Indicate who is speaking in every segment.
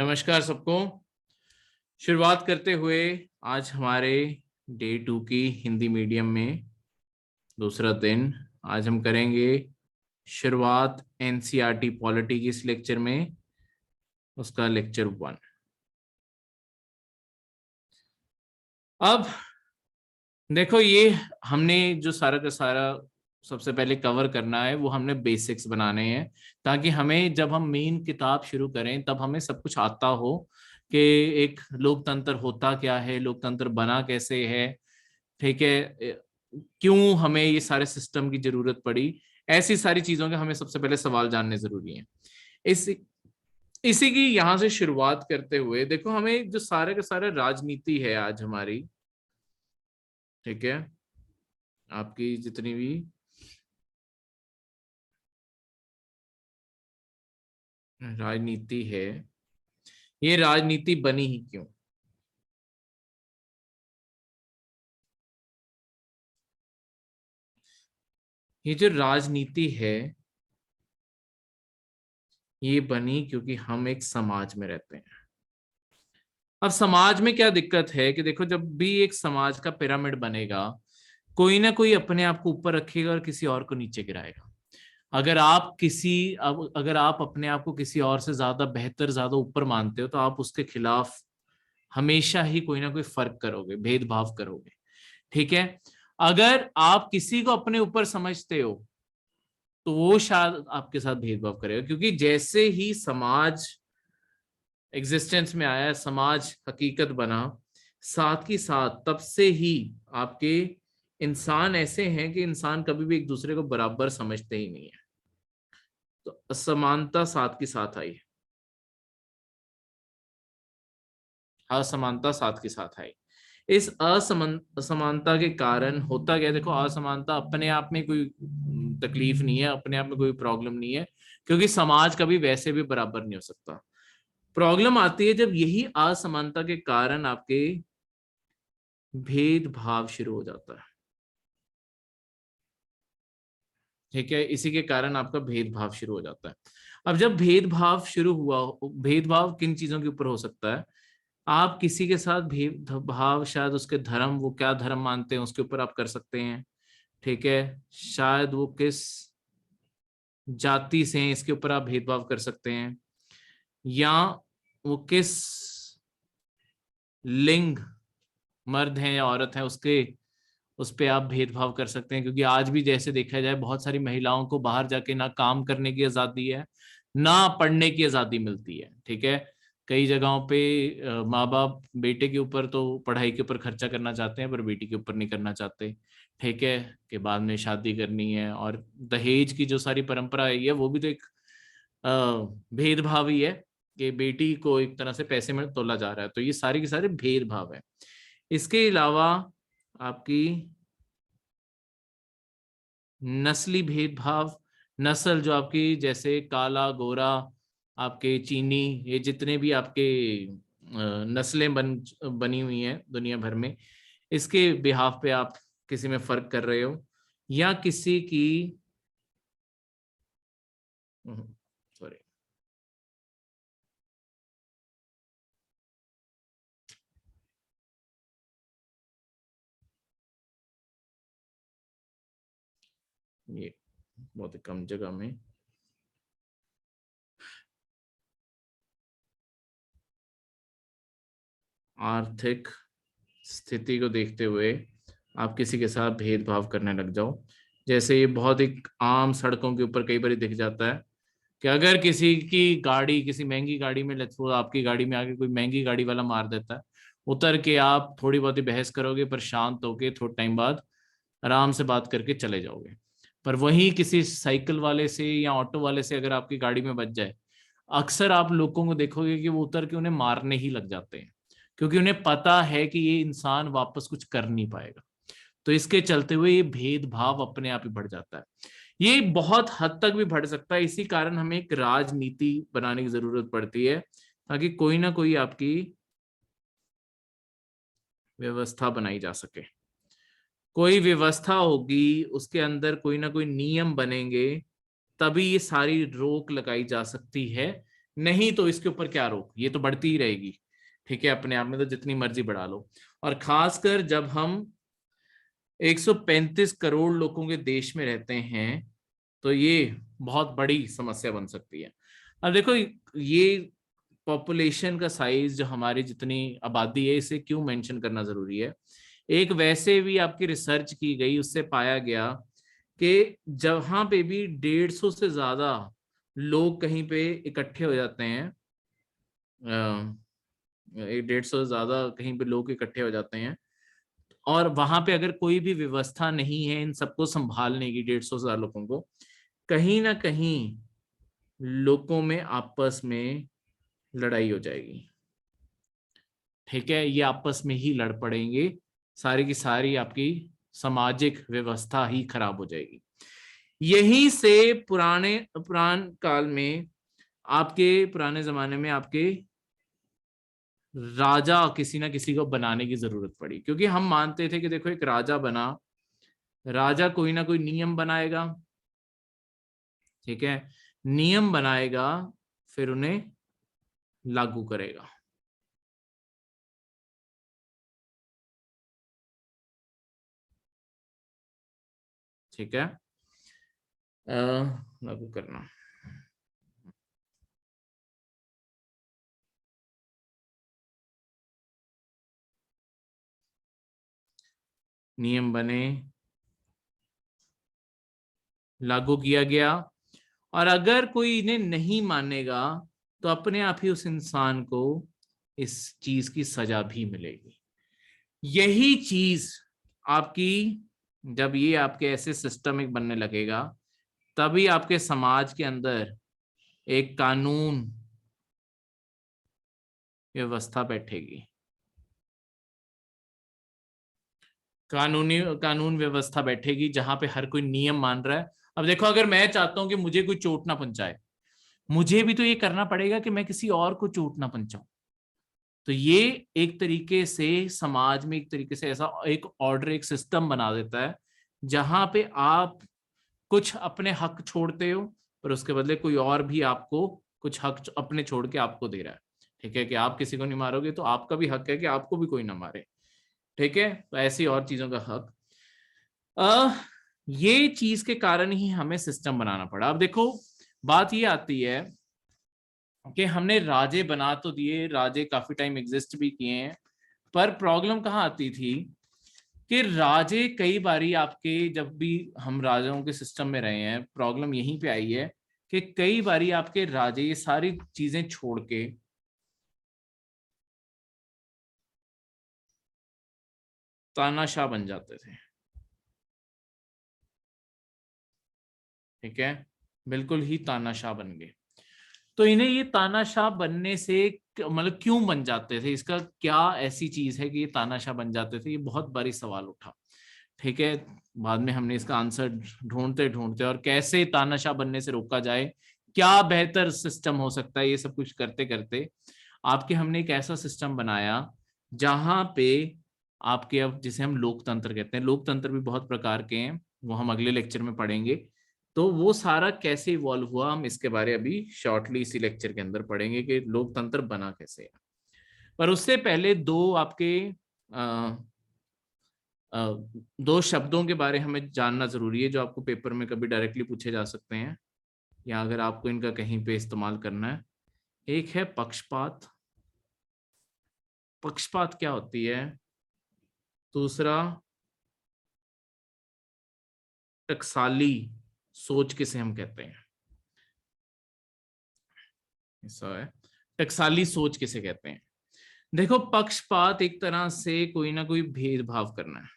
Speaker 1: नमस्कार सबको। शुरुआत करते हुए आज हमारे डे 2 की हिंदी मीडियम में दूसरा दिन। आज हम करेंगे शुरुआत एनसीईआरटी पॉलिटी की इस लेक्चर में, उसका लेक्चर 1। अब देखो, ये हमने जो सारा का सारा सबसे पहले कवर करना है वो हमने बेसिक्स बनाने हैं, ताकि हमें जब हम मेन किताब शुरू करें तब हमें सब कुछ आता हो कि एक लोकतंत्र होता क्या है, लोकतंत्र बना कैसे है, ठीक है, क्यों हमें ये सारे सिस्टम की जरूरत पड़ी। ऐसी सारी चीजों के हमें सबसे पहले सवाल जानने जरूरी हैं। इस इसी की यहां से शुरुआत करते हुए देखो, हमें जो सारे का सारा राजनीति है आज हमारी, ठीक है, आपकी जितनी भी राजनीति है, ये राजनीति बनी ही क्यों। ये जो राजनीति है ये बनी क्योंकि हम एक समाज में रहते हैं। अब समाज में क्या दिक्कत है कि देखो, जब भी एक समाज का पिरामिड बनेगा, कोई ना कोई अपने आप को ऊपर रखेगा और किसी और को नीचे गिराएगा। अगर आप अपने आप को किसी और से ज्यादा बेहतर, ज्यादा ऊपर मानते हो, तो आप उसके खिलाफ हमेशा ही कोई ना कोई फर्क करोगे, भेदभाव करोगे, ठीक है। अगर आप किसी को अपने ऊपर समझते हो तो वो शायद आपके साथ भेदभाव करेगा, क्योंकि जैसे ही समाज एग्जिस्टेंस में आया, समाज हकीकत बना, साथ ही साथ तब से ही आपके इंसान ऐसे हैं कि इंसान कभी भी एक दूसरे को बराबर समझते ही नहीं है। तो असमानता साथ के साथ आई, असमानता साथ के साथ आई। इस असमानता के कारण होता क्या, देखो, असमानता अपने आप में कोई तकलीफ नहीं है, अपने आप में कोई प्रॉब्लम नहीं है, क्योंकि समाज कभी वैसे भी बराबर नहीं हो सकता। प्रॉब्लम आती है जब यही असमानता के कारण आपके भेदभाव शुरू हो जाता है, ठीक है। इसी के कारण आपका भेदभाव शुरू हो जाता है। अब जब भेदभाव शुरू हुआ, भेदभाव किन चीजों के ऊपर हो सकता है, आप किसी के साथ भेदभाव शायद उसके धर्म, वो क्या धर्म मानते हैं उसके ऊपर आप कर सकते हैं, ठीक है। शायद वो किस जाति से हैं इसके ऊपर आप भेदभाव कर सकते हैं, या वो किस लिंग, मर्द हैं या औरत है, उसके उस पे आप भेदभाव कर सकते हैं। क्योंकि आज भी जैसे देखा जाए, बहुत सारी महिलाओं को बाहर जाके ना काम करने की आजादी है, ना पढ़ने की आजादी मिलती है, ठीक है। कई जगहों पे माँ बाप बेटे के ऊपर तो पढ़ाई के ऊपर खर्चा करना चाहते हैं, पर बेटी के ऊपर नहीं करना चाहते, ठीक है, कि बाद में शादी करनी है। और दहेज की जो सारी परंपरा है, ये वो भी तो एक भेदभाव ही है, कि बेटी को एक तरह से पैसे में तोला जा रहा है। तो ये सारी के सारे भेदभाव है। इसके अलावा आपकी नस्ली भेदभाव, नस्ल जो आपकी जैसे काला, गोरा, आपके चीनी, ये जितने भी आपके नस्लें बनी हुई हैं दुनिया भर में, इसके बिहाफ पे आप किसी में फर्क कर रहे हो, या किसी की सॉरी, ये बहुत ही कम जगह में, आर्थिक स्थिति को देखते हुए आप किसी के साथ भेदभाव करने लग जाओ। जैसे ये बहुत ही आम सड़कों के ऊपर कई बार दिख जाता है कि अगर किसी की गाड़ी, किसी महंगी गाड़ी में, लेट्स सपोज आपकी गाड़ी में आके कोई महंगी गाड़ी वाला मार देता है, उतर के आप थोड़ी बहुत ही बहस करोगे, पर शांत होके थोड़े टाइम बाद आराम से बात करके चले जाओगे। पर वहीं किसी साइकिल वाले से या ऑटो वाले से अगर आपकी गाड़ी में बच जाए, अक्सर आप लोगों को देखोगे कि वो उतर के उन्हें मारने ही लग जाते हैं, क्योंकि उन्हें पता है कि ये इंसान वापस कुछ कर नहीं पाएगा। तो इसके चलते हुए ये भेदभाव अपने आप ही बढ़ जाता है। ये बहुत हद तक भी बढ़ सकता है। इसी कारण हमें एक राजनीति बनाने की जरूरत पड़ती है, ताकि कोई ना कोई आपकी व्यवस्था बनाई जा सके। कोई व्यवस्था होगी, उसके अंदर कोई ना कोई नियम बनेंगे, तभी ये सारी रोक लगाई जा सकती है नहीं तो इसके ऊपर क्या रोक, ये तो बढ़ती ही रहेगी। ठीक है, अपने आप में तो जितनी मर्जी बढ़ा लो। और खासकर जब हम 135 करोड़ लोगों के देश में रहते हैं तो ये बहुत बड़ी समस्या बन सकती है। अब देखो, ये पॉपुलेशन का साइज जो हमारी जितनी आबादी है, इसे क्यों मेंशन करना जरूरी है। एक वैसे भी आपकी रिसर्च की गई, उससे पाया गया कि जहां पे भी 150 से ज्यादा लोग कहीं पे इकट्ठे हो जाते हैं, 150 से ज्यादा कहीं पे लोग इकट्ठे हो जाते हैं, और वहां पे अगर कोई भी व्यवस्था नहीं है इन सबको संभालने की, 150 से ज्यादा लोगों को, कहीं ना कहीं लोगों में आपस में लड़ाई हो जाएगी। ठीक है, ये आपस में ही लड़ पड़ेंगे, सारी की सारी आपकी सामाजिक व्यवस्था ही खराब हो जाएगी। यहीं से पुरान काल में, आपके पुराने जमाने में आपके राजा किसी ना किसी को बनाने की जरूरत पड़ी, क्योंकि हम मानते थे कि देखो एक राजा बना, राजा कोई ना कोई नियम बनाएगा। ठीक है, नियम बनाएगा, फिर उन्हें लागू करेगा। ठीक है, लागू करना। नियम बने, लागू किया गया, और अगर कोई इन्हें नहीं मानेगा तो अपने आप ही उस इंसान को इस चीज की सजा भी मिलेगी। यही चीज आपकी, जब ये आपके ऐसे सिस्टमिक बनने लगेगा, तभी आपके समाज के अंदर एक कानून व्यवस्था बैठेगी। कानून व्यवस्था बैठेगी जहां पे हर कोई नियम मान रहा है। अब देखो, अगर मैं चाहता हूं कि मुझे कोई चोट ना पहुंचाए, मुझे भी तो ये करना पड़ेगा कि मैं किसी और को चोट ना पहुंचाऊं। तो ये एक तरीके से समाज में एक तरीके से ऐसा एक ऑर्डर, एक सिस्टम बना देता है जहां पे आप कुछ अपने हक छोड़ते हो, पर उसके बदले कोई और भी आपको कुछ हक अपने छोड़ के आपको दे रहा है। ठीक है, कि आप किसी को नहीं मारोगे तो आपका भी हक है कि आपको भी कोई ना मारे। ठीक है, तो ऐसी और चीजों का हक, अ ये चीज के कारण ही हमें सिस्टम बनाना पड़ा। अब देखो, बात ये आती है कि हमने राजे बना तो दिए, राजे काफी टाइम एग्जिस्ट भी किए हैं, पर प्रॉब्लम कहाँ आती थी कि राजे कई बारी आपके, जब भी हम राजाओं के सिस्टम में रहे हैं, प्रॉब्लम यहीं पे आई है कि कई बारी आपके राजे ये सारी चीजें छोड़ के तानाशाह बन जाते थे। ठीक है, बिल्कुल ही तानाशाह बन गए। तो इन्हें ये तानाशाह बनने से मतलब क्यों बन जाते थे, इसका क्या ऐसी चीज है कि ये तानाशाह बन जाते थे, ये बहुत बड़ी सवाल उठा। ठीक है, बाद में हमने इसका आंसर ढूंढते ढूंढते, और कैसे तानाशाह बनने से रोका जाए, क्या बेहतर सिस्टम हो सकता है, ये सब कुछ करते करते आपके हमने एक ऐसा सिस्टम बनाया जहां पे आपके, अब जिसे हम लोकतंत्र कहते हैं, लोकतंत्र भी बहुत प्रकार के हैं, वो हम अगले लेक्चर में पढ़ेंगे। तो वो सारा कैसे इवॉल्व हुआ, हम इसके बारे अभी शॉर्टली इसी लेक्चर के अंदर पढ़ेंगे कि लोकतंत्र बना कैसे है। पर उससे पहले दो आपके दो शब्दों के बारे हमें जानना जरूरी है, जो आपको पेपर में कभी डायरेक्टली पूछे जा सकते हैं, या अगर आपको इनका कहीं पे इस्तेमाल करना है। एक है पक्षपात। पक्षपात क्या होती है? दूसरा, टकसाली सोच किसे हम कहते हैं, ऐसा है, टकसाली सोच किसे कहते हैं। देखो, पक्षपात एक तरह से कोई ना कोई भेदभाव करना है,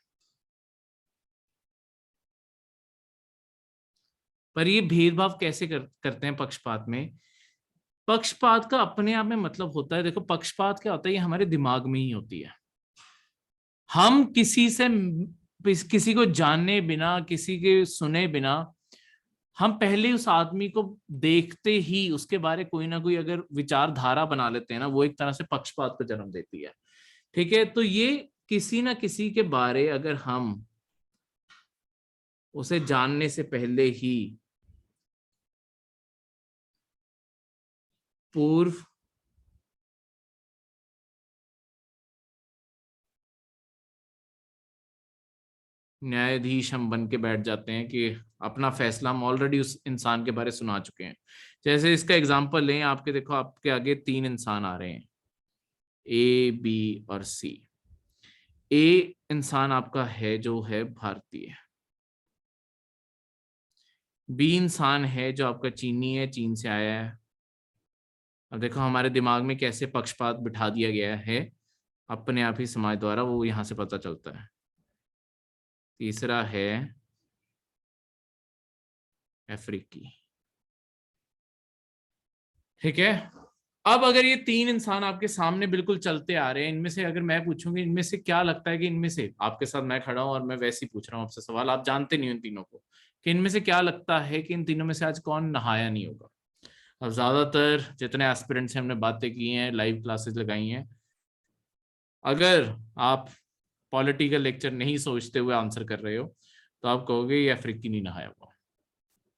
Speaker 1: पर ये भेदभाव कैसे करते हैं पक्षपात में? पक्षपात का अपने आप में मतलब होता है, देखो पक्षपात क्या होता है, ये हमारे दिमाग में ही होती है। हम किसी को जाने बिना, किसी के सुने बिना, हम पहले उस आदमी को देखते ही उसके बारे कोई ना कोई अगर विचारधारा बना लेते हैं ना, वो एक तरह से पक्षपात को जन्म देती है। ठीक है, तो ये किसी ना किसी के बारे अगर हम उसे जानने से पहले ही पूर्व न्यायाधीश हम बन के बैठ जाते हैं कि अपना फैसला हम ऑलरेडी उस इंसान के बारे में सुना चुके हैं। जैसे इसका एग्जांपल लें, आपके देखो आपके आगे 3 इंसान आ रहे हैं, ए बी और सी। ए इंसान आपका है जो है भारतीय, बी इंसान है जो आपका चीनी है, चीन से आया है। अब देखो हमारे दिमाग में कैसे पक्षपात बिठा दिया गया है अपने आप ही समाज द्वारा, वो यहां से पता चलता है। तीसरा है अफ्रीकी। ठीक है, अब अगर ये 3 इंसान आपके सामने बिल्कुल चलते आ रहे हैं, इनमें से अगर मैं पूछूंगी इनमें से क्या लगता है कि इनमें से, आपके साथ मैं खड़ा हूं और मैं वैसे ही पूछ रहा हूं आपसे सवाल, आप जानते नहीं हो इन तीनों को, कि इनमें से क्या लगता है कि इन तीनों में से आज कौन नहाया नहीं होगा। अब ज्यादातर जितने एस्पिरेंट्स हैं हमने बातें की हैं, लाइव क्लासेस लगाई हैं, अगर आप पॉलिटिकल लेक्चर नहीं सोचते हुए आंसर कर रहे हो तो आप कहोगे ये अफ्रीकी नहीं नहाया हुआ,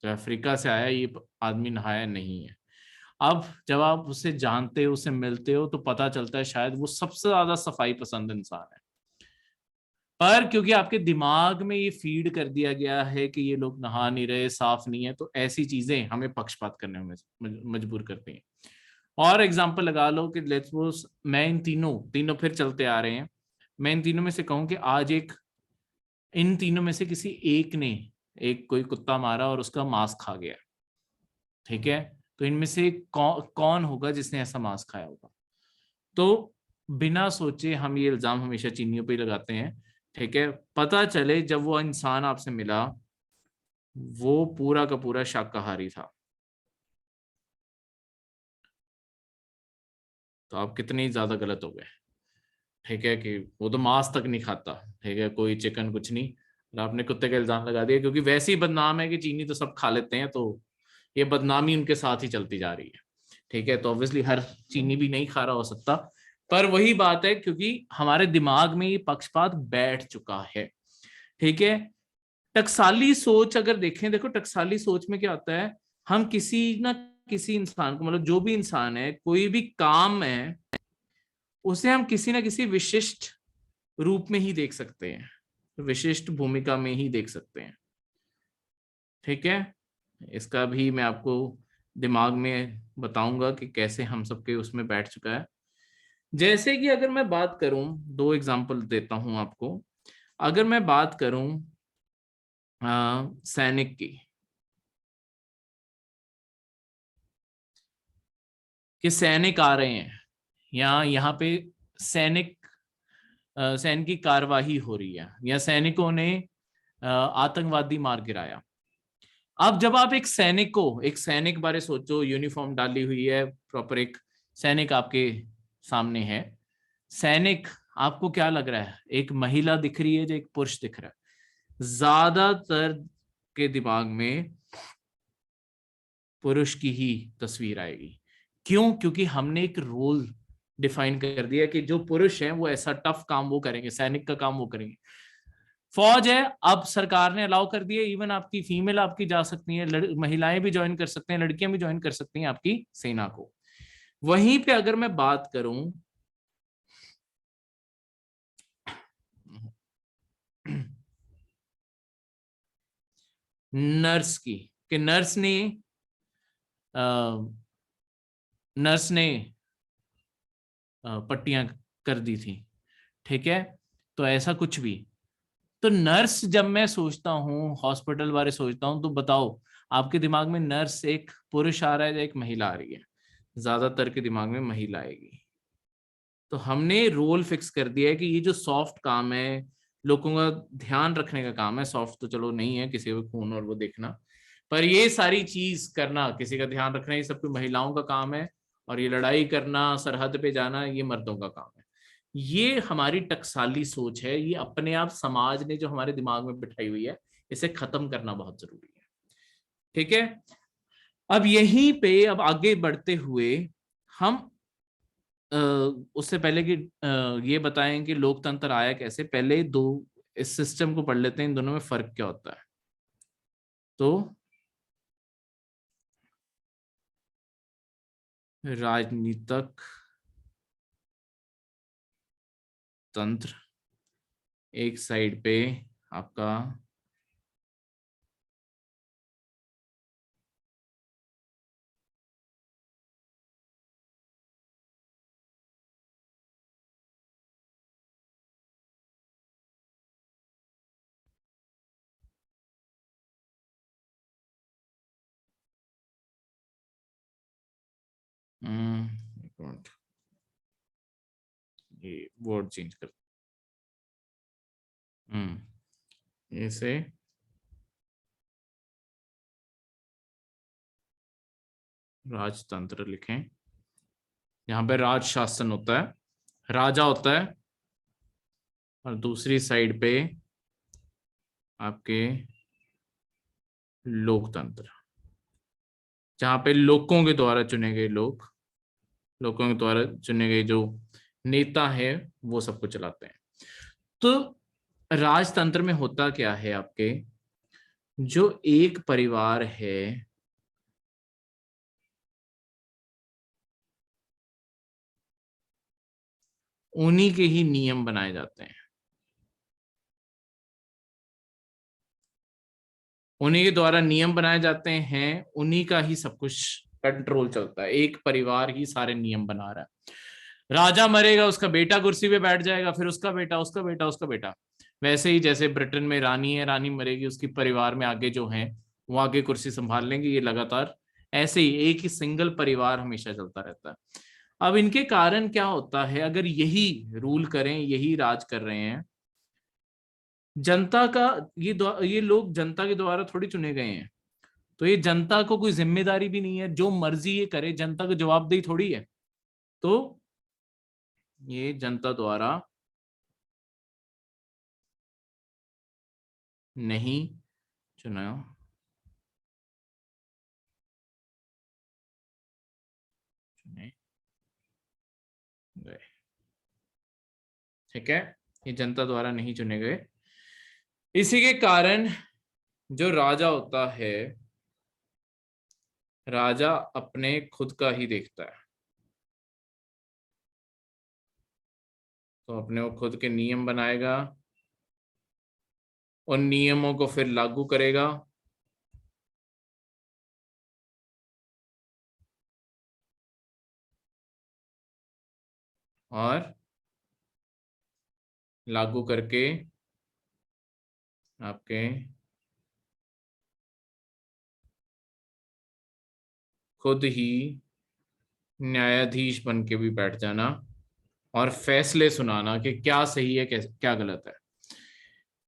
Speaker 1: तो अफ्रीका से आया ये आदमी नहाया नहीं है। अब जब आप उसे जानते हो, उसे मिलते हो, तो पता चलता है शायद वो सबसे ज्यादा सफाई पसंद इंसान है, पर क्योंकि आपके दिमाग में ये फीड कर दिया गया है कि ये लोग नहा नहीं रहे, साफ नहीं है, तो ऐसी चीजें हमें पक्षपात करने में मजबूर करती हैं। और एग्जाम्पल लगा लो कि लेट्स सपोज मैं इन तीनों तीनों फिर चलते आ रहे हैं, मैं इन तीनों में से कहूं कि आज एक, इन तीनों में से किसी एक ने एक कोई कुत्ता मारा और उसका मांस खा गया, ठीक है, तो इनमें से कौन होगा जिसने ऐसा मांस खाया होगा। तो बिना सोचे हम ये इल्जाम हमेशा चीनियों पे ही लगाते हैं। ठीक है, पता चले जब वो इंसान आपसे मिला वो पूरा का पूरा शाकाहारी था, तो आप कितने ज्यादा गलत हो गए। ठीक है, कि वो तो मांस तक नहीं खाता, ठीक है, कोई चिकन कुछ नहीं, और आपने कुत्ते का इल्जाम लगा दिया क्योंकि वैसे ही बदनाम है कि चीनी तो सब खा लेते हैं, तो ये बदनामी उनके साथ ही चलती जा रही है। ठीक है, तो ऑब्वियसली हर चीनी भी नहीं खा रहा हो सकता, पर वही बात है क्योंकि हमारे दिमाग में ये पक्षपात बैठ चुका है। ठीक है, टकसाली सोच अगर देखें, देखो टकसाली सोच में क्या होता है, हम किसी ना किसी इंसान को, मतलब जो भी इंसान है, कोई भी काम है, उसे हम किसी ना किसी विशिष्ट रूप में ही देख सकते हैं, विशिष्ट भूमिका में ही देख सकते हैं। ठीक है, इसका भी मैं आपको दिमाग में बताऊंगा कि कैसे हम सबके उसमें बैठ चुका है। जैसे कि अगर मैं बात करूं, 2 एग्जांपल देता हूं आपको। अगर मैं बात करूं सैनिक की, कि सैनिक आ रहे हैं यहाँ पे, सैनिक सैनिक की कार्यवाही हो रही है, या सैनिकों ने आतंकवादी मार गिराया। अब जब आप एक सैनिक को, एक सैनिक बारे सोचो, यूनिफॉर्म डाली हुई है प्रॉपर, एक सैनिक आपके सामने है, सैनिक आपको क्या लग रहा है, एक महिला दिख रही है जो एक पुरुष दिख रहा है? ज्यादातर के दिमाग में पुरुष की ही तस्वीर आएगी। क्यों? क्योंकि हमने एक रोल डिफाइन कर दिया कि जो पुरुष हैं वो ऐसा टफ काम वो करेंगे, सैनिक का काम वो करेंगे। फौज है, अब सरकार ने अलाउ कर दिया, इवन आपकी फीमेल आपकी जा सकती है, महिलाएं भी ज्वाइन कर सकते हैं, लड़कियां भी ज्वाइन कर सकती हैं आपकी सेना को। वहीं पे अगर मैं बात करूं नर्स की, कि नर्स ने पट्टियां कर दी थी, ठीक है, तो ऐसा कुछ भी। तो नर्स जब मैं सोचता हूँ, हॉस्पिटल बारे सोचता हूँ, तो बताओ आपके दिमाग में नर्स एक पुरुष आ रहा है या एक महिला आ रही है? ज्यादातर के दिमाग में महिला आएगी। तो हमने रोल फिक्स कर दिया है कि ये जो सॉफ्ट काम है, लोगों का ध्यान रखने का काम है, सॉफ्ट तो चलो नहीं है, किसी को खून और वो देखना, पर ये सारी चीज करना, किसी का ध्यान रखना, ये सब कुछ महिलाओं का काम है, और ये लड़ाई करना, सरहद पे जाना, ये मर्दों का काम है। ये हमारी टकसाली सोच है, ये अपने आप समाज ने जो हमारे दिमाग में बिठाई हुई है, इसे खत्म करना बहुत जरूरी है। ठीक है, अब यहीं पे अब आगे बढ़ते हुए हम उससे पहले कि ये बताएं कि लोकतंत्र आया कैसे, पहले दो इस सिस्टम को पढ़ लेते हैं, इन दोनों में फर्क क्या होता है। तो राजनीतिक तंत्र एक साइड पे आपका एक मिनट, ये वर्ड चेंज कर, इसे राजतंत्र लिखें। यहाँ पे राज शासन होता है, राजा होता है, और दूसरी साइड पे आपके लोकतंत्र, जहां पे लोगों के द्वारा चुने गए लोग, लोगों के द्वारा चुने गए जो नेता है वो सबको चलाते हैं। तो राजतंत्र में होता क्या है, आपके जो एक परिवार है उन्हीं के ही नियम बनाए जाते हैं, उन्हीं के द्वारा नियम बनाए जाते हैं, उन्हीं का ही सब कुछ कंट्रोल चलता है, एक परिवार ही सारे नियम बना रहा है। राजा मरेगा, उसका बेटा कुर्सी पे बैठ जाएगा, फिर उसका बेटा, उसका बेटा, उसका बेटा। वैसे ही जैसे ब्रिटेन में रानी है, रानी मरेगी, उसकी परिवार में आगे जो है वो आगे कुर्सी संभाल लेंगे, ये लगातार ऐसे ही एक ही सिंगल परिवार हमेशा चलता रहता है। अब इनके कारण क्या होता है, अगर यही रूल करें, यही राज कर रहे हैं, जनता का ये लोग जनता के द्वारा थोड़ी चुने गए हैं, तो ये जनता को कोई जिम्मेदारी भी नहीं है, जो मर्जी ये करे, जनता को जवाबदेही थोड़ी है। तो ये जनता द्वारा नहीं चुना चुने गए, ठीक है, ये जनता द्वारा नहीं चुने गए। इसी के कारण जो राजा होता है, राजा अपने खुद का ही देखता है, तो अपने वो खुद के नियम बनाएगा, उन नियमों को फिर लागू करेगा, और लागू करके आपके खुद ही न्यायाधीश बन के भी बैठ जाना और फैसले सुनाना कि क्या सही है, क्या गलत है।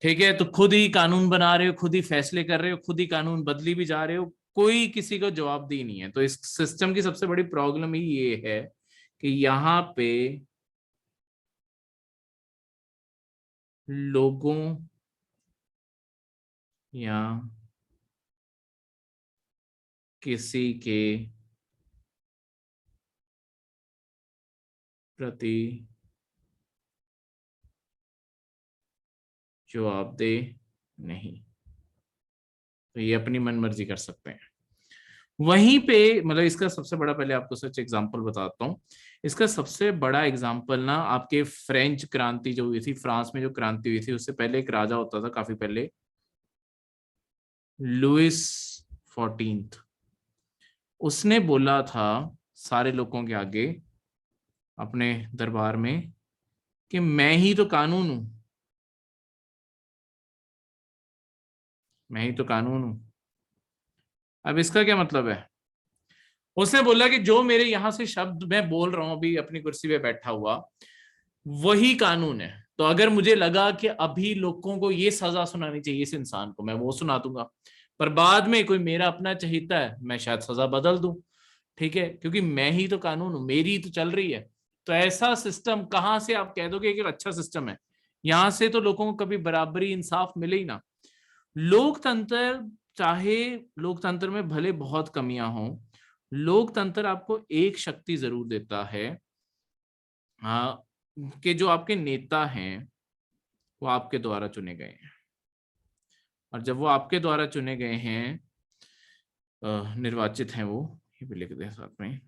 Speaker 1: ठीक है, तो खुद ही कानून बना रहे हो, खुद ही फैसले कर रहे हो, खुद ही कानून बदली भी जा रहे हो, कोई किसी को जवाबदेही नहीं है। तो इस सिस्टम की सबसे बड़ी प्रॉब्लम ही ये है कि यहाँ पे लोगों या किसी के प्रति जवाबदेह नहीं, तो ये अपनी मनमर्जी कर सकते हैं। वहीं पे मतलब इसका सबसे बड़ा, पहले आपको सच एग्जांपल बताता हूँ। इसका सबसे बड़ा एग्जांपल ना आपके फ्रेंच क्रांति जो हुई थी, फ्रांस में जो क्रांति हुई थी, उससे पहले एक राजा होता था काफी पहले, लुइस 14। उसने बोला था सारे लोगों के आगे अपने दरबार में कि मैं ही तो कानून हूं, मैं ही तो कानून हूं। अब इसका क्या मतलब है, उसने बोला कि जो मेरे यहां से शब्द मैं बोल रहा हूं अभी अपनी कुर्सी पे बैठा हुआ, वही कानून है। तो अगर मुझे लगा कि अभी लोगों को ये सजा सुनानी चाहिए इस इंसान को, मैं वो सुना दूंगा, पर बाद में कोई मेरा अपना चाहता है, मैं शायद सजा बदल दूं। ठीक है, क्योंकि मैं ही तो कानून हूं, मेरी ही तो चल रही है। तो ऐसा सिस्टम कहां से आप कह दोगे कि अच्छा सिस्टम है, यहां से तो लोगों को कभी बराबरी इंसाफ मिले ही ना। लोकतंत्र, चाहे लोकतंत्र में भले बहुत कमियां हों, लोकतंत्र आपको एक शक्ति जरूर देता है, हाँ, कि जो आपके नेता हैं वो आपके द्वारा चुने गए हैं, और जब वो आपके द्वारा चुने गए हैं, निर्वाचित हैं वो, ये भी लिख दें साथ में,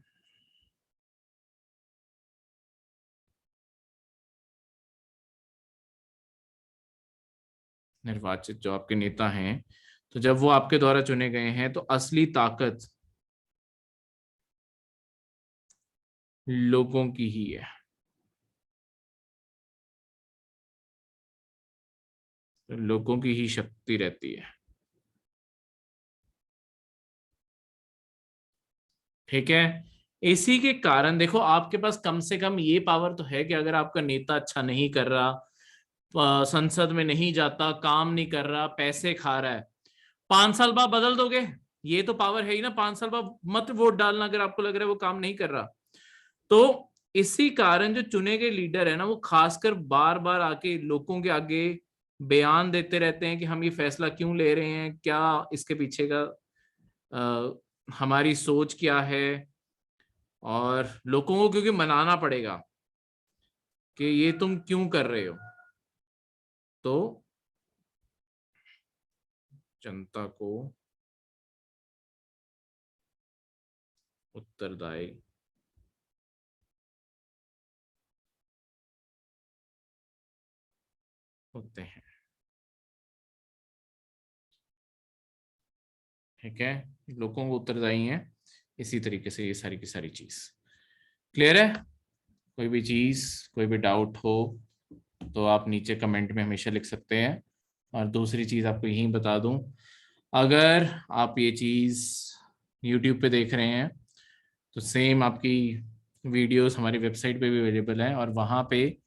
Speaker 1: निर्वाचित जो आपके नेता हैं, तो जब वो आपके द्वारा चुने गए हैं तो असली ताकत लोगों की ही है। तो लोगों की ही शक्ति रहती है। ठीक है। इसी के कारण देखो, आपके पास कम से कम ये पावर तो है कि अगर आपका नेता अच्छा नहीं कर रहा, संसद में नहीं जाता, काम नहीं कर रहा, पैसे खा रहा है, 5 साल बाद बदल दोगे। ये तो पावर है ही ना, 5 साल बाद मत वोट डालना अगर आपको लग रहा है वो काम नहीं कर रहा। तो इसी कारण जो चुने गए लीडर है ना, वो खासकर बार बार आके लोगों के आगे बयान देते रहते हैं कि हम ये फैसला क्यों ले रहे हैं, क्या इसके पीछे का हमारी सोच क्या है। और लोगों को क्योंकि मनाना पड़ेगा कि ये तुम क्यों कर रहे हो, तो जनता को उत्तरदायी होते हैं। ठीक है, लोगों को उत्तरदायी है। इसी तरीके से ये सारी की सारी चीज क्लियर है। कोई भी चीज, कोई भी डाउट हो तो आप नीचे कमेंट में हमेशा लिख सकते हैं। और दूसरी चीज आपको यही बता दूं, अगर आप ये चीज YouTube पे देख रहे हैं तो सेम आपकी वीडियोस हमारी वेबसाइट पे भी अवेलेबल है, और वहाँ पे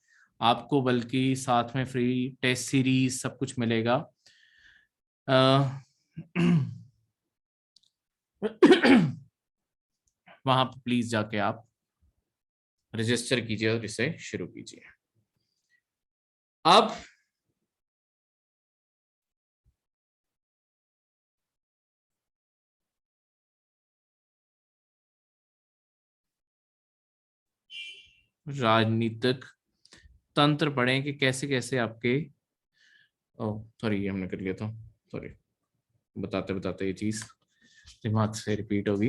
Speaker 1: आपको बल्कि साथ में फ्री टेस्ट सीरीज सब कुछ मिलेगा। वहां पर प्लीज जाके आप रजिस्टर कीजिए और इसे शुरू कीजिए। अब राजनीतिक तंत्र पढ़ें कि कैसे कैसे आपके, ओ सॉरी ये हमने कर लिया था, सॉरी, बताते बताते ये चीज दिमाग से रिपीट होगी।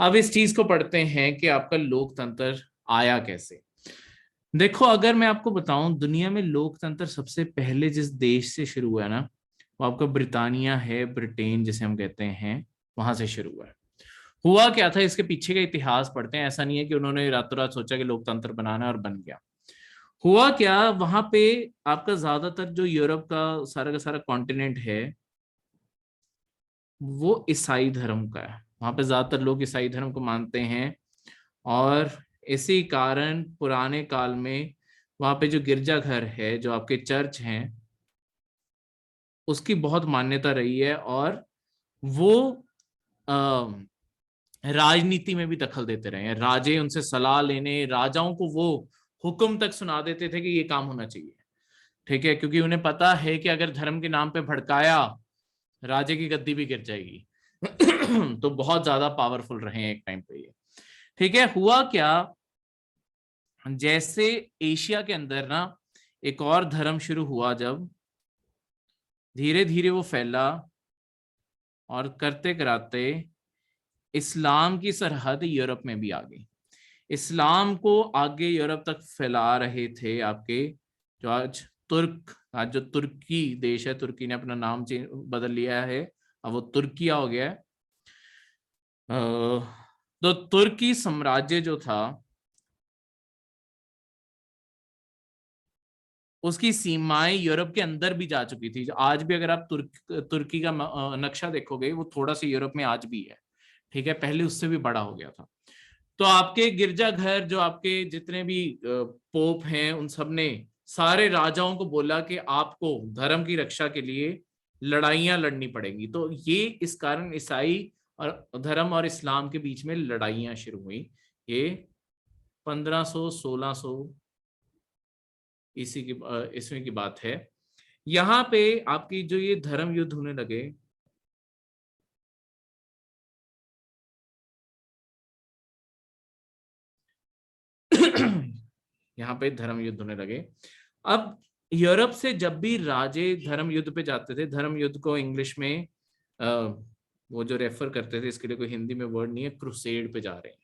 Speaker 1: अब इस चीज को पढ़ते हैं कि आपका लोकतंत्र आया कैसे। देखो, अगर मैं आपको बताऊं, दुनिया में लोकतंत्र सबसे पहले जिस देश से शुरू हुआ है ना, वो आपका ब्रिटानिया है, ब्रिटेन जिसे हम कहते हैं, वहां से शुरू हुआ है। हुआ क्या था, इसके पीछे का इतिहास पढ़ते हैं। ऐसा नहीं है कि उन्होंने रातों रात सोचा कि लोकतंत्र बनाना है और बन गया। हुआ क्या, वहां पे आपका ज्यादातर जो यूरोप का सारा कॉन्टिनेंट है वो ईसाई धर्म का है। वहां पे ज्यादातर लोग ईसाई धर्म को मानते हैं। और इसी कारण पुराने काल में वहां पे जो गिरजाघर है, जो आपके चर्च हैं, उसकी बहुत मान्यता रही है। और वो राजनीति में भी दखल देते रहे हैं। राजे उनसे सलाह लेने, राजाओं को वो हुक्म तक सुना देते थे कि ये काम होना चाहिए। ठीक है, क्योंकि उन्हें पता है कि अगर धर्म के नाम पे भड़काया, राजे की गद्दी भी गिर जाएगी। तो बहुत ज्यादा पावरफुल रहे हैं एक टाइम पे ये। ठीक है, हुआ क्या, जैसे एशिया के अंदर ना एक और धर्म शुरू हुआ, जब धीरे धीरे वो फैला और करते कराते इस्लाम की सरहद यूरोप में भी आ गई। इस्लाम को आगे यूरोप तक फैला रहे थे आपके जो आज जो तुर्की देश है, तुर्की ने अपना नाम बदल लिया है, अब वो तुर्किया हो गया है। तो तुर्की साम्राज्य जो था, उसकी सीमाएं यूरोप के अंदर भी जा चुकी थी। आज भी अगर आप तुर्की का नक्शा देखोगे, वो थोड़ा सा यूरोप में आज भी है। ठीक है, पहले उससे भी बड़ा हो गया था। तो आपके गिरजाघर, जो आपके जितने भी पोप हैं, उन सब ने सारे राजाओं को बोला कि आपको धर्म की रक्षा के लिए लड़ाइयां लड़नी पड़ेंगी। तो ये इस कारण ईसाई और धर्म और इस्लाम के बीच में लड़ाइयां शुरू हुई। ये 1500 1600 इसी की इसमें की बात है। यहाँ पे आपकी जो ये धर्म युद्ध होने लगे, यहाँ पे धर्म युद्ध होने लगे। अब यूरोप से जब भी राजे धर्म युद्ध पे जाते थे, धर्म युद्ध को इंग्लिश में वो जो रेफर करते थे, इसके लिए कोई हिंदी में वर्ड नहीं है, क्रूसेड पे जा रहे हैं।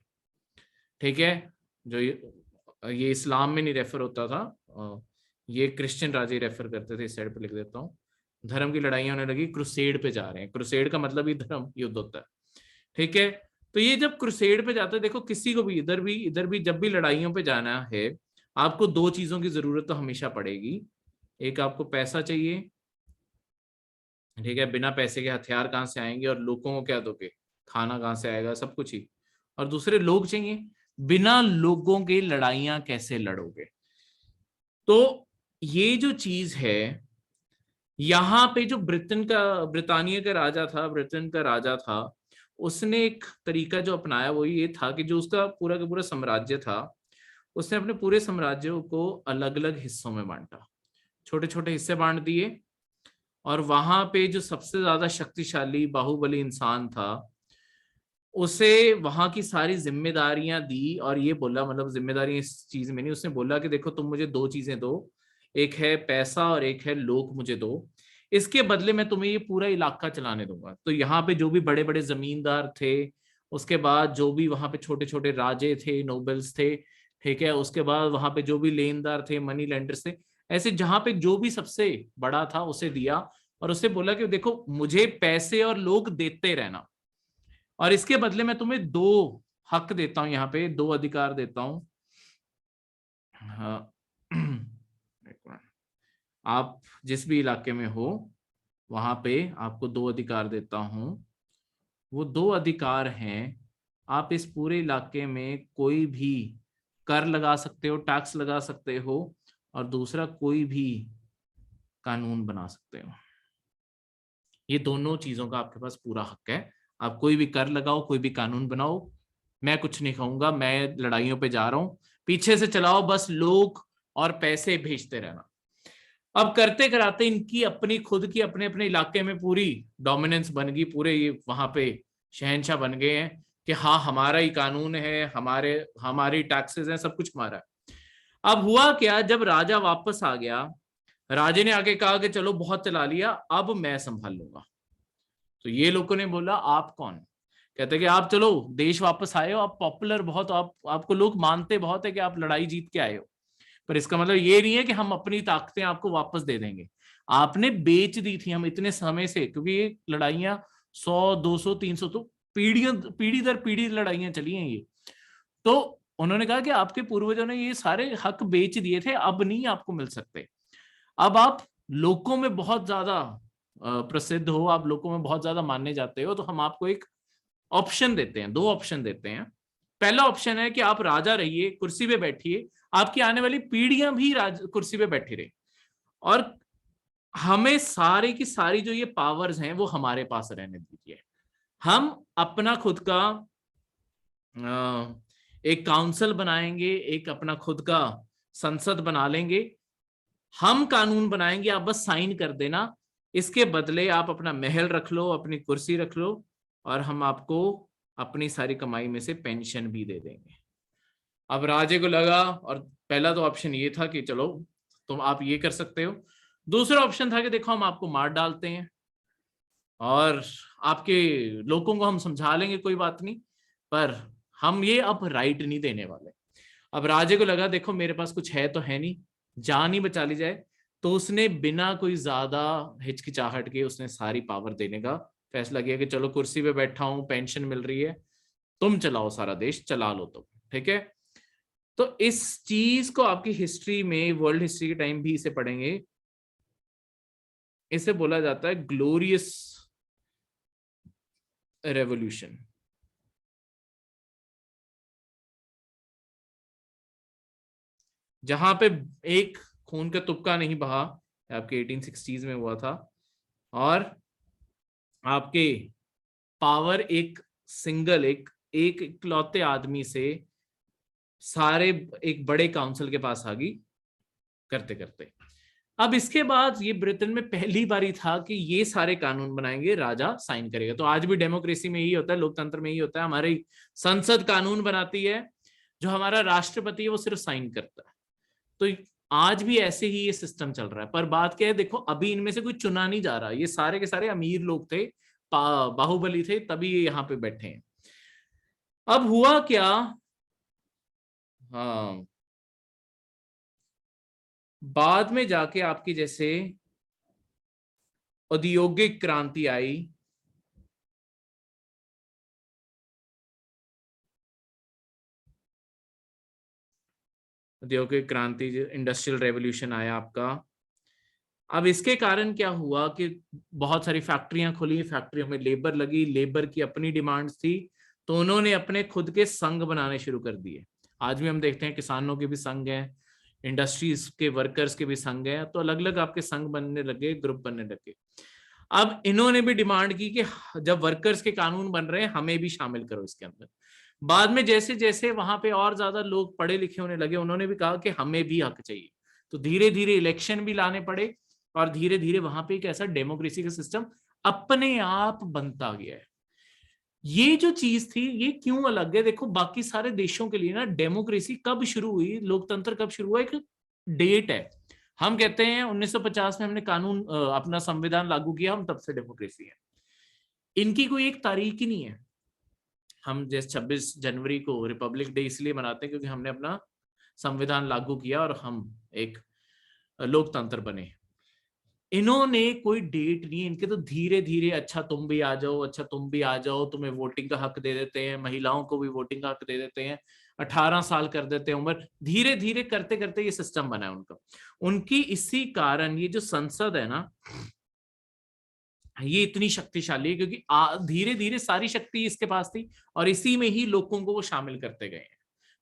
Speaker 1: ठीक है, जो ये इस्लाम में नहीं रेफर होता था, ये क्रिश्चियन राजे रेफर करते थे। इस साइड पे लिख देता हूँ, धर्म की लड़ाइयां होने लगी, क्रुसेड पे जा रहे हैं। क्रुसेड का मतलब ही धर्म युद्ध होता है, ठीक है। तो ये जब क्रुसेड पे जाते हैं, देखो किसी को भी इधर भी जब भी लड़ाइयों पे जाना है, आपको दो चीजों की जरूरत तो हमेशा पड़ेगी। एक आपको पैसा चाहिए, ठीक है, बिना पैसे के हथियार कहाँ से आएंगे, और लोगों को क्या दोगे, खाना कहाँ से आएगा, सब कुछ ही। और दूसरे लोग चाहिए, बिना लोगों के लड़ाइयां कैसे लड़ोगे। तो ये जो चीज है, यहाँ पे जो ब्रिटानिया का राजा था, ब्रिटेन का राजा था, उसने एक तरीका जो अपनाया वो ये था कि जो उसका पूरा का पूरा साम्राज्य था, उसने अपने पूरे साम्राज्य को अलग अलग हिस्सों में बांटा, छोटे छोटे हिस्से बांट दिए। और वहां पे जो सबसे ज्यादा शक्तिशाली बाहुबली इंसान था, उसे वहां की सारी जिम्मेदारियां दी, और ये बोला, मतलब जिम्मेदारी इस चीज में नहीं, उसने बोला कि देखो तुम मुझे दो चीजें दो, एक है पैसा और एक है लोग मुझे दो, इसके बदले मैं तुम्हें ये पूरा इलाका चलाने दूंगा। तो यहाँ पे जो भी बड़े बड़े जमींदार थे, उसके बाद जो भी वहां पे छोटे छोटे राजे थे, नोबल्स थे, ठीक है, उसके बाद वहां पे जो भी लेनदार थे, मनी लेंडर्स थे, ऐसे जहां पे जो भी सबसे बड़ा था उसे दिया, और उससे बोला कि देखो मुझे पैसे और लोग देते रहना, और इसके बदले मैं तुम्हें दो हक देता हूं, यहाँ पे दो अधिकार देता हूं। हाँ, एक मिनट। आप जिस भी इलाके में हो, वहां पे आपको दो अधिकार देता हूं। वो दो अधिकार हैं, आप इस पूरे इलाके में कोई भी कर लगा सकते हो, टैक्स लगा सकते हो, और दूसरा कोई भी कानून बना सकते हो। ये दोनों चीजों का आपके पास पूरा हक है। आप कोई भी कर लगाओ, कोई भी कानून बनाओ, मैं कुछ नहीं कहूंगा, मैं लड़ाइयों पे जा रहा हूं, पीछे से चलाओ, बस लोग और पैसे भेजते रहना। अब करते कराते इनकी अपनी खुद की अपने अपने इलाके में पूरी डोमिनेंस बन गई, पूरे ये वहां पे शहनशाह बन गए हैं कि हाँ हमारा ही कानून है, हमारी टैक्सेस हैं, सब कुछ हमारा है। अब हुआ क्या, जब राजा वापस आ गया, राजे ने आके कहा कि चलो बहुत चला लिया, अब मैं संभाल लूंगा। तो ये लोगों ने बोला आप कौन, कहते कि आप चलो देश वापस आए हो, आप पॉपुलर बहुत हो, आपको लोग मानते बहुत है कि आप लड़ाई जीत के आए हो, पर इसका मतलब ये नहीं है कि हम अपनी ताकतें आपको वापस दे देंगे। आपने बेच दी थी हम इतने समय से, क्योंकि ये लड़ाइयां 100 200 300 तो पीढ़ियों पीढ़ी दर पीढ़ी लड़ाइयां चली हैं ये। तो उन्होंने कहा कि आपके पूर्वजों ने ये सारे हक बेच दिए थे, अब नहीं आपको मिल सकते। अब आप लोगों में बहुत ज्यादा प्रसिद्ध हो, आप लोगों में बहुत ज्यादा मानने जाते हो, तो हम आपको एक ऑप्शन देते हैं, दो ऑप्शन देते हैं। पहला ऑप्शन है कि आप राजा रहिए, कुर्सी पे बैठिए, आपकी आने वाली पीढ़ियां भी कुर्सी पे बैठी रहे, और हमें सारी की सारी जो ये पावर्स हैं वो हमारे पास रहने दीजिए। हम अपना खुद का एक काउंसिल बनाएंगे, एक अपना खुद का संसद बना लेंगे, हम कानून बनाएंगे, आप बस साइन कर देना, इसके बदले आप अपना महल रख लो, अपनी कुर्सी रख लो, और हम आपको अपनी सारी कमाई में से पेंशन भी दे देंगे। अब राजे को लगा, और पहला तो ऑप्शन ये था कि चलो तुम आप ये कर सकते हो। दूसरा ऑप्शन था कि देखो हम आपको मार डालते हैं, और आपके लोगों को हम समझा लेंगे, कोई बात नहीं, पर हम ये अब राइट नहीं देने वाले। अब राजे को लगा देखो मेरे पास कुछ है तो है नहीं, जान ही बचा ली जाए, तो उसने बिना कोई ज्यादा हिचकिचाहट के उसने सारी पावर देने का फैसला किया कि चलो कुर्सी पे बैठा हूं, पेंशन मिल रही है, तुम चलाओ, सारा देश चला लो तुम, ठीक है। तो इस चीज को आपकी हिस्ट्री में, वर्ल्ड हिस्ट्री के टाइम भी इसे पढ़ेंगे, इसे बोला जाता है ग्लोरियस रेवोल्यूशन। जहां पे एक खून का तुपका नहीं बहा, आपके 1860s में हुआ था, और आपके पावर एक सिंगल एक इकलौते आदमी से सारे एक बड़े काउंसिल के पास आ गई, करते करते। अब इसके बाद ये ब्रिटेन में पहली बारी था कि ये सारे कानून बनाएंगे, राजा साइन करेगा। तो आज भी डेमोक्रेसी में ही होता है, लोकतंत्र में ही होता है, हमारी संसद कानून बनाती है, जो हमारा राष्ट्रपति है वो सिर्फ साइन करता है। तो आज भी ऐसे ही ये सिस्टम चल रहा है। पर बात क्या है, देखो अभी इनमें से कोई चुना नहीं जा रहा, ये सारे के सारे अमीर लोग थे, बाहुबली थे, तभी ये यहाँ पे बैठे हैं। अब हुआ क्या, हाँ, बाद में जाके आपकी जैसे औद्योगिक क्रांति आई, औद्योगिक क्रांति, इंडस्ट्रियल रेवोल्यूशन आया आपका। अब इसके कारण क्या हुआ कि बहुत सारी फैक्ट्रियां खुली, फैक्ट्रियों में लेबर लगी, लेबर की अपनी डिमांड्स थी, तो उन्होंने अपने खुद के संघ बनाने शुरू कर दिए। आज भी हम देखते हैं किसानों के भी संघ हैं, इंडस्ट्रीज के वर्कर्स के भी संघ हैं, तो अलग अलग आपके संघ बनने लगे, ग्रुप बनने लगे। अब इन्होंने भी डिमांड की कि जब वर्कर्स के कानून बन रहे हैं हमें भी शामिल करो इसके अंदर। बाद में जैसे जैसे वहां पे और ज्यादा लोग पढ़े लिखे होने लगे, उन्होंने भी कहा कि हमें भी हक चाहिए, तो धीरे धीरे इलेक्शन भी लाने पड़े, और धीरे धीरे वहां पे एक ऐसा डेमोक्रेसी का सिस्टम अपने आप बनता गया है। ये जो चीज थी ये क्यों अलग है, देखो बाकी सारे देशों के लिए ना डेमोक्रेसी कब शुरू हुई, लोकतंत्र कब शुरू हुआ, एक डेट है। हम कहते हैं 1950 में हमने कानून अपना संविधान लागू किया, हम तब से डेमोक्रेसी है। इनकी कोई एक तारीख ही नहीं है। हम जैसे 26 जनवरी को रिपब्लिक डे इसलिए मनाते हैं क्योंकि हमने अपना संविधान लागू किया और हम एक लोकतंत्र बने। इन्होंने कोई डेट नहीं, इनके तो धीरे धीरे अच्छा तुम भी आ जाओ, अच्छा तुम भी आ जाओ, तुम्हें वोटिंग का हक दे देते हैं, महिलाओं को भी वोटिंग का हक दे देते हैं, 18 साल कर देते हैं उम्र, धीरे धीरे करते करते ये सिस्टम बना है उनका। उनकी इसी कारण ये जो संसद है ना, ये इतनी शक्तिशाली है क्योंकि धीरे धीरे सारी शक्ति इसके पास थी और इसी में ही लोगों को वो शामिल करते गए हैं।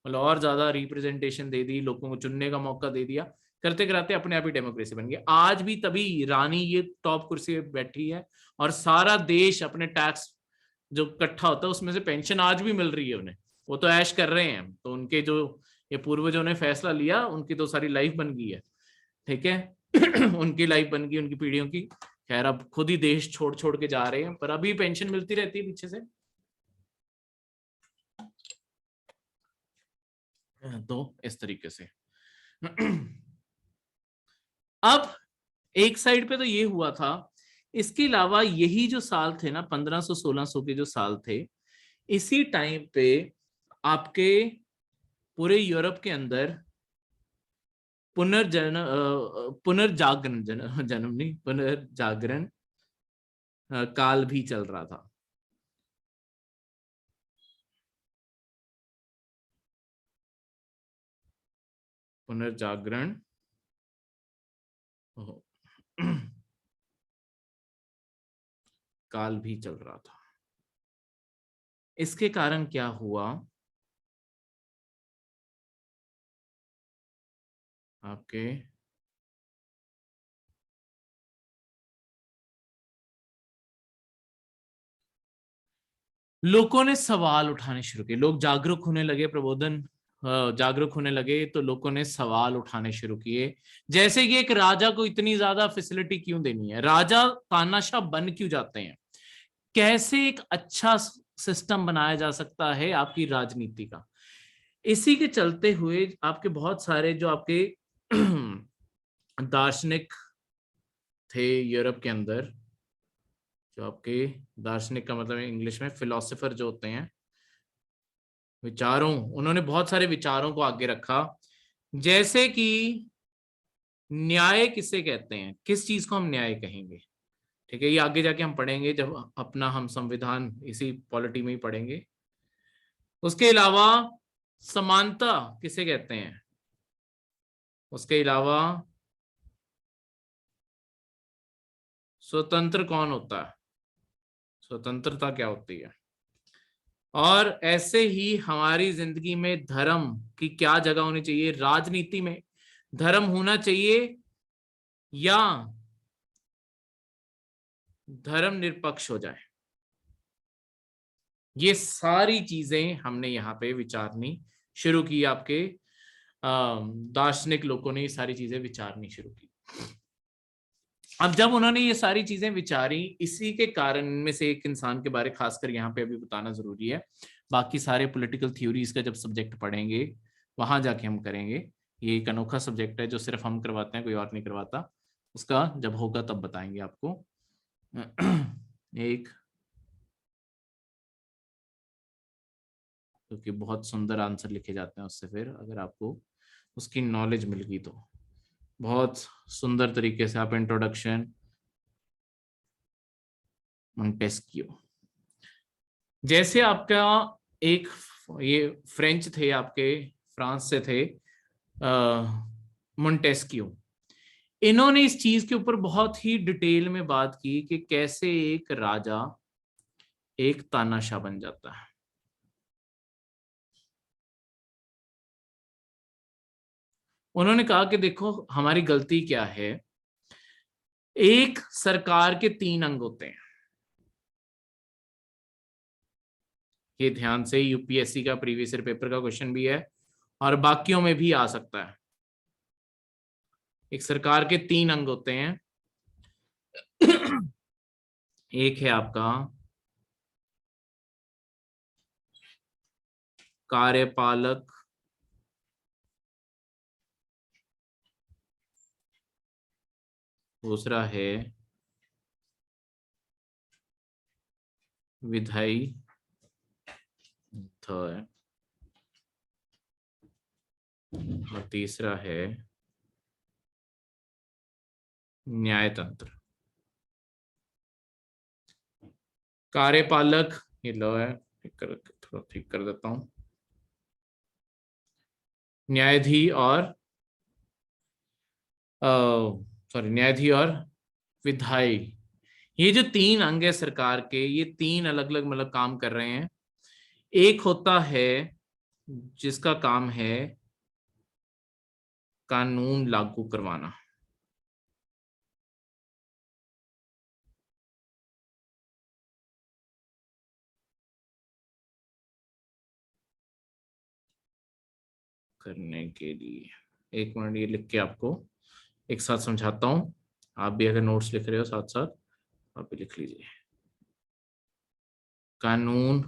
Speaker 1: मतलब और ज्यादा रिप्रेजेंटेशन दे दी, लोगों को चुनने का मौका दे दिया, करते कराते अपने आप ही डेमोक्रेसी बन गई। आज भी तभी रानी ये टॉप कुर्सी पे बैठी है और सारा देश अपने टैक्स जो इकट्ठा होता है उसमें से पेंशन आज भी मिल रही है उन्हें, वो तो ऐश कर रहे हैं। तो उनके जो ये पूर्वजों ने फैसला लिया, उनकी तो सारी लाइफ बन गई है, ठीक है। उनकी लाइफ बन गई, उनकी पीढ़ियों की। खैर अब खुद ही देश छोड़ छोड़ के जा रहे हैं, पर अभी पेंशन मिलती रहती है पीछे से। तो इस तरीके से अब एक साइड पे तो ये हुआ था, इसके अलावा यही जो साल थे ना 1500-1600 के जो साल थे, इसी टाइम पे आपके पूरे यूरोप के अंदर पुनर्जागरण जन्म नहीं, पुनर्जागरण काल भी चल रहा था। पुनर्जागरण काल भी चल रहा था। इसके कारण क्या हुआ, आपके लोगों ने सवाल उठाने शुरू किए, लोग जागरूक होने लगे, प्रबोधन जागरूक होने लगे, तो लोगों ने सवाल उठाने शुरू किए। जैसे कि एक राजा को इतनी ज्यादा फैसिलिटी क्यों देनी है, राजा तानाशाह बन क्यों जाते हैं, कैसे एक अच्छा सिस्टम बनाया जा सकता है आपकी राजनीति का। इसी के चलते हुए आपके बहुत सारे जो आपके दार्शनिक थे यूरोप के अंदर, जो आपके दार्शनिक का मतलब इंग्लिश में फिलोसोफर जो होते हैं, विचारों, उन्होंने बहुत सारे विचारों को आगे रखा। जैसे कि न्याय किसे कहते हैं, किस चीज को हम न्याय कहेंगे, ठीक है, ये आगे जाके हम पढ़ेंगे जब अपना हम संविधान इसी पॉलिटी में ही पढ़ेंगे। उसके अलावा समानता किसे कहते हैं, उसके अलावा स्वतंत्र कौन होता है, स्वतंत्रता क्या होती है, और ऐसे ही हमारी जिंदगी में धर्म की क्या जगह होनी चाहिए, राजनीति में धर्म होना चाहिए या धर्म निरपेक्ष हो जाए। ये सारी चीजें हमने यहाँ पे विचारनी शुरू की, आपके दार्शनिक लोगों ने ये सारी चीजें विचारनी शुरू की। अब जब उन्होंने ये सारी चीजें विचारी, इसी के कारण इनमें से एक इंसान के बारे खासकर यहाँ पे अभी बताना जरूरी है। बाकी सारे पॉलिटिकल थ्योरीज का जब सब्जेक्ट पढ़ेंगे वहां जाके हम करेंगे। ये एक अनोखा सब्जेक्ट है जो सिर्फ हम करवाते हैं, कोई और नहीं करवाता। उसका जब होगा तब बताएंगे आपको। एक, क्योंकि बहुत सुंदर आंसर लिखे जाते हैं उससे, फिर अगर आपको उसकी नॉलेज मिल गई तो बहुत सुंदर तरीके से आप इंट्रोडक्शन मोंटेस्क्यू। जैसे आपका एक ये फ्रेंच थे, आपके फ्रांस से थे मोंटेस्क्यू। इन्होंने इस चीज के ऊपर बहुत ही डिटेल में बात की कि कैसे एक राजा एक तानाशाह बन जाता है। उन्होंने कहा कि देखो हमारी गलती क्या है। एक सरकार के 3 अंग होते हैं। ये ध्यान से, यूपीएससी का प्रीवियस ईयर पेपर का क्वेश्चन भी है और बाकियों में भी आ सकता है। एक सरकार के 3 अंग होते हैं। एक है आपका कार्यपालक, दूसरा है विधायी, थर्ड, और तीसरा है न्यायतंत्र। कार्यपालक ये लो है, थोड़ा ठीक कर देता हूं। न्यायाधीश और सॉरी न्यायाधीश और विधायी, ये जो 3 अंग है सरकार के, ये 3 अलग अलग मतलब काम कर रहे हैं। एक होता है जिसका काम है कानून लागू करवाना। करने के लिए एक मिनट, ये लिख के आपको एक साथ समझाता हूं। आप भी अगर नोट्स लिख रहे हो साथ साथ आप भी लिख लीजिए। कानून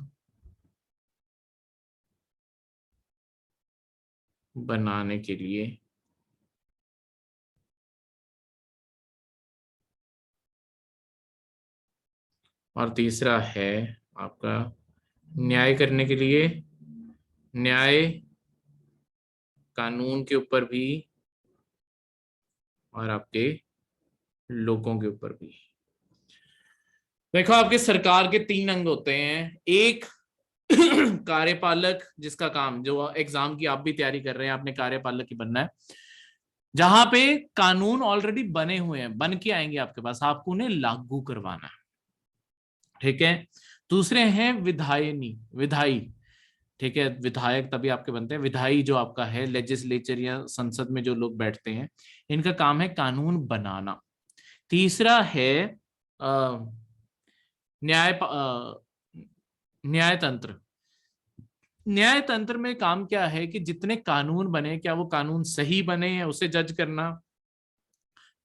Speaker 1: बनाने के लिए और तीसरा है आपका न्याय करने के लिए। न्याय कानून के ऊपर भी और आपके लोगों के ऊपर भी। देखो आपके सरकार के 3 अंग होते हैं। एक कार्यपालक, जिसका काम, जो एग्जाम की आप भी तैयारी कर रहे हैं, आपने कार्यपालक ही बनना है, जहां पे कानून ऑलरेडी बने हुए हैं, बन के आएंगे आपके पास, आपको उन्हें लागू करवाना है। ठीक है। दूसरे हैं विधायनी, विधायी। ठीक है, विधायक तभी आपके बनते हैं। विधायी जो आपका है लेजिस्लेचर या संसद में जो लोग बैठते हैं, इनका काम है कानून बनाना। तीसरा है न्याय न्यायतंत्र। न्यायतंत्र में काम क्या है कि जितने कानून बने, क्या वो कानून सही बने हैं उसे जज करना,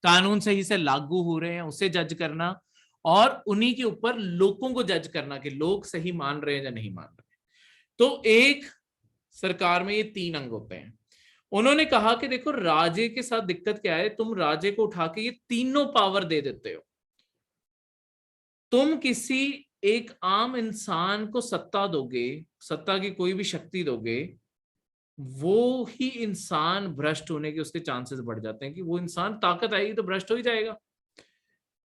Speaker 1: कानून सही से लागू हो रहे हैं उसे जज करना, और उन्हीं के ऊपर लोगों को जज करना कि लोग सही मान रहे हैं या नहीं मान रहे। तो एक सरकार में ये 3 अंग होते हैं। उन्होंने कहा कि देखो राजे के साथ दिक्कत क्या है, तुम राजे को उठा के ये तीनों पावर दे देते हो। तुम किसी एक आम इंसान को सत्ता दोगे, सत्ता की कोई भी शक्ति दोगे, वो ही इंसान भ्रष्ट होने के उसके चांसेस बढ़ जाते हैं कि वो इंसान, ताकत आएगी तो भ्रष्ट हो ही जाएगा।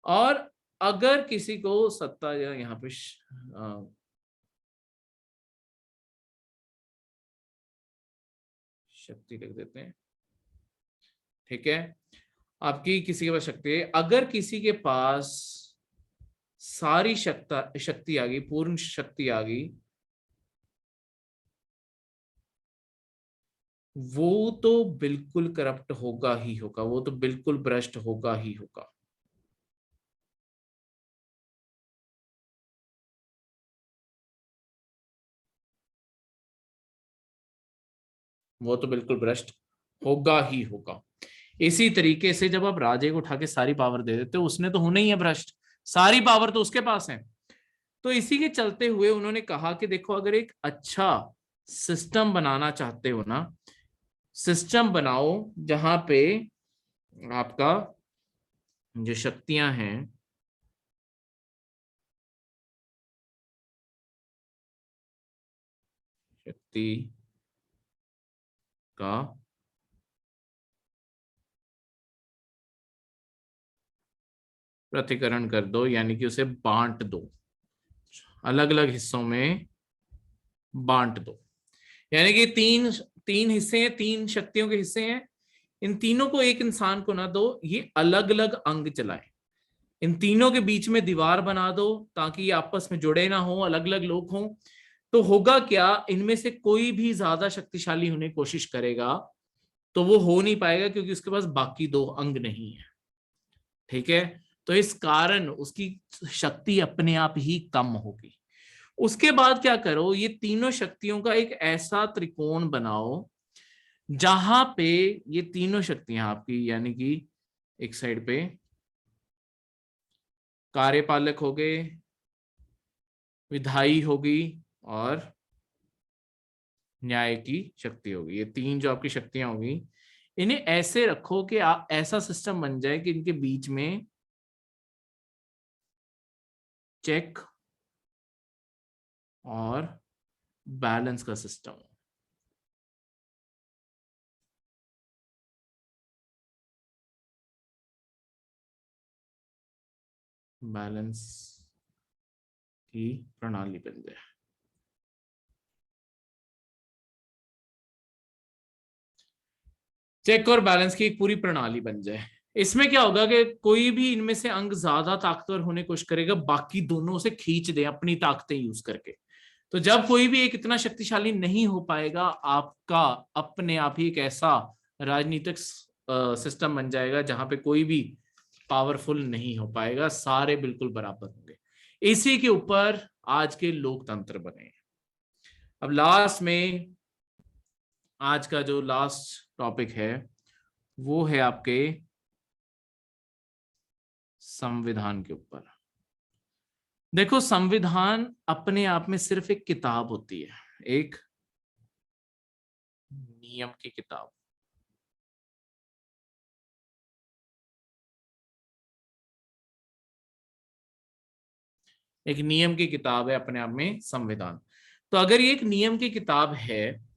Speaker 1: और अगर किसी को सत्ता, या यहाँ पे शक्ति लिख देते हैं, ठीक है, आपकी किसी के पास शक्ति है, अगर किसी के पास सारी शक्ति आ गई, पूर्ण शक्ति आ गई, वो तो बिल्कुल करप्ट होगा ही होगा, वो तो बिल्कुल भ्रष्ट होगा ही होगा। वो तो बिल्कुल भ्रष्ट होगा ही होगा। इसी तरीके से जब आप राजे को उठा के सारी पावर दे देते हो, उसने तो होना ही है भ्रष्ट, सारी पावर तो उसके पास है। तो इसी के चलते हुए उन्होंने कहा कि देखो अगर एक अच्छा सिस्टम बनाना चाहते हो ना, सिस्टम बनाओ जहां पे आपका जो शक्तियां हैं, शक्ति का पृथक्करण कर दो, यानी कि उसे बांट दो, अलग अलग हिस्सों में बांट दो। यानी कि तीन तीन हिस्से हैं, तीन शक्तियों के हिस्से हैं, इन तीनों को एक इंसान को ना दो, ये अलग अलग अंग चलाए, इन तीनों के बीच में दीवार बना दो ताकि ये आपस में जुड़े ना हो, अलग अलग लोग हों। तो होगा क्या, इनमें से कोई भी ज्यादा शक्तिशाली होने की कोशिश करेगा तो वो हो नहीं पाएगा, क्योंकि उसके पास बाकी दो अंग नहीं है। ठीक है, तो इस कारण उसकी शक्ति अपने आप ही कम होगी। उसके बाद क्या करो, ये तीनों शक्तियों का एक ऐसा त्रिकोण बनाओ जहां पे ये तीनों शक्तियां आपकी, यानी कि एक साइड पे कार्यपालक हो गए, विधायी होगी और न्याय की शक्ति होगी, ये तीन जो आपकी शक्तियां होगी, इन्हें ऐसे रखो कि आप ऐसा सिस्टम बन जाए कि इनके बीच में चेक और बैलेंस का सिस्टम हो। बैलेंस की प्रणाली बन जाए, चेक और बैलेंस की एक पूरी प्रणाली बन जाए। इसमें क्या होगा कि कोई भी इनमें से अंग ज्यादा ताकतवर होने की कोशिश करेगा, बाकी दोनों से खींच दे अपनी ताकतें यूज करके। तो जब कोई भी एक इतना शक्तिशाली नहीं हो पाएगा, आपका अपने आप ही एक ऐसा राजनीतिक सिस्टम बन जाएगा जहां पे कोई भी पावरफुल नहीं हो पाएगा, सारे बिल्कुल बराबर होंगे। इसी के ऊपर आज के लोकतंत्र बने हैं। अब लास्ट में आज का जो लास्ट टॉपिक है वो है आपके संविधान के ऊपर। देखो, संविधान अपने आप में सिर्फ एक किताब होती है, एक नियम की किताब। एक नियम की किताब है अपने आप में संविधान। तो अगर ये एक नियम की किताब है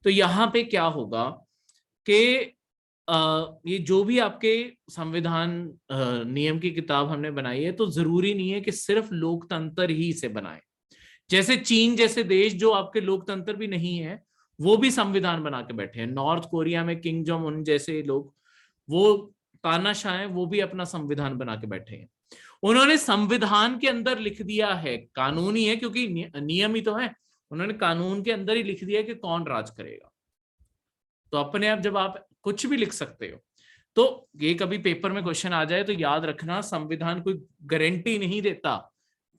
Speaker 1: तो यहाँ पे क्या होगा कि ये जो भी आपके संविधान नियम की किताब हमने बनाई है, तो जरूरी नहीं है कि सिर्फ लोकतंत्र ही इसे बनाए। जैसे चीन जैसे देश जो आपके लोकतंत्र भी नहीं है, वो भी संविधान बना के बैठे हैं। नॉर्थ कोरिया में किंग जोंग उन जैसे लोग, वो तानाशाह हैं, वो भी अपना संविधान बना के बैठे हैं। उन्होंने संविधान के अंदर लिख दिया है, कानून ही है क्योंकि नियम ही तो है, उन्होंने कानून के अंदर ही लिख दिया है कि कौन राज करेगा। तो अपने आप जब आप कुछ भी लिख सकते हो, तो ये कभी पेपर में क्वेश्चन आ जाए तो याद रखना, संविधान कोई गारंटी नहीं देता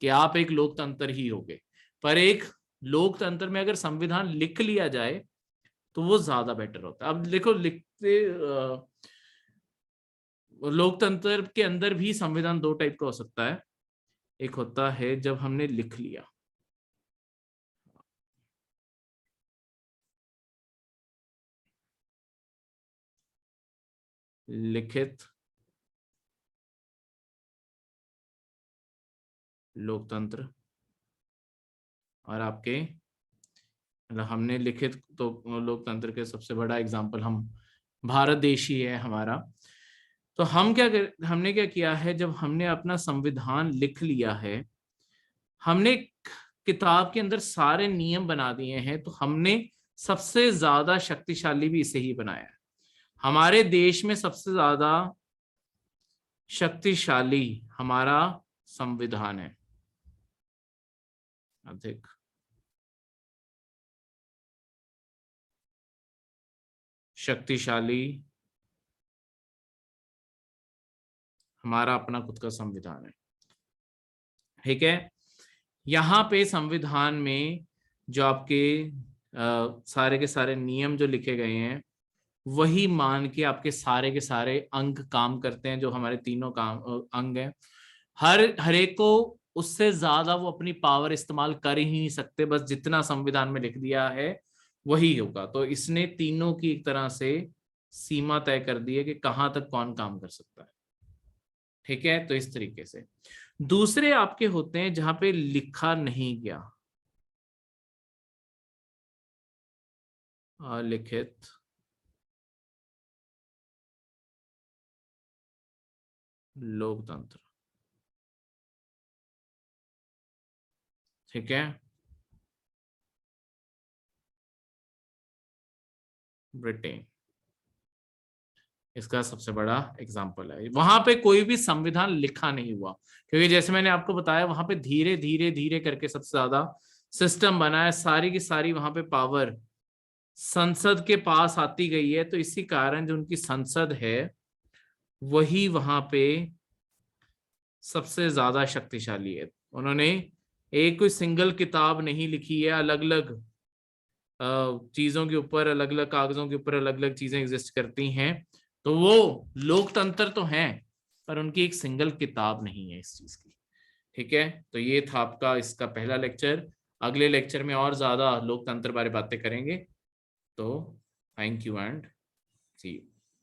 Speaker 1: कि आप एक लोकतंत्र ही होगे, पर एक लोकतंत्र में अगर संविधान लिख लिया जाए तो वो ज्यादा बेटर होता है। अब देखो, लिखते लोकतंत्र के अंदर भी संविधान दो टाइप का हो सकता है। एक होता है जब हमने लिख लिया, लिखित लोकतंत्र, और आपके मतलब हमने लिखित तो लोकतंत्र के सबसे बड़ा एग्जाम्पल हम भारत देश ही है हमारा। तो हमने क्या किया है, जब हमने अपना संविधान लिख लिया है, हमने किताब के अंदर सारे नियम बना दिए हैं, तो हमने सबसे ज्यादा शक्तिशाली भी इसे ही बनाया है। हमारे देश में सबसे ज्यादा शक्तिशाली हमारा संविधान है, अधिक शक्तिशाली हमारा अपना खुद का संविधान है। ठीक है, यहाँ पे संविधान में जो आपके सारे के सारे नियम जो लिखे गए हैं, वही मान के आपके सारे के सारे अंग काम करते हैं, जो हमारे तीनों काम अंग हैं। हर एक को उससे ज्यादा वो अपनी पावर इस्तेमाल कर ही नहीं सकते, बस जितना संविधान में लिख दिया है वही होगा। तो इसने तीनों की एक तरह से सीमा तय कर दी है कि कहाँ तक कौन काम कर सकता है। ठीक है, तो इस तरीके से दूसरे आपके होते हैं जहां पे लिखा नहीं गया, लिखित लोकतंत्र। ठीक है, ब्रिटेन इसका सबसे बड़ा एग्जाम्पल है। वहां पे कोई भी संविधान लिखा नहीं हुआ, क्योंकि जैसे मैंने आपको बताया वहां पे धीरे धीरे धीरे करके सबसे ज्यादा सिस्टम बना है, सारी की सारी वहां पे पावर संसद के पास आती गई है। तो इसी कारण जो उनकी संसद है वही वहां पे सबसे ज्यादा शक्तिशाली है। उन्होंने एक कोई सिंगल किताब नहीं लिखी है, अलग अलग चीजों के ऊपर, अलग अलग कागजों के ऊपर अलग अलग चीजें एग्जिस्ट करती हैं। तो वो लोकतंत्र तो है, पर उनकी एक सिंगल किताब नहीं है इस चीज की। ठीक है, तो ये था आपका इसका पहला लेक्चर। अगले लेक्चर में और ज्यादा लोकतंत्र बारे बातें करेंगे। तो thank you and see you.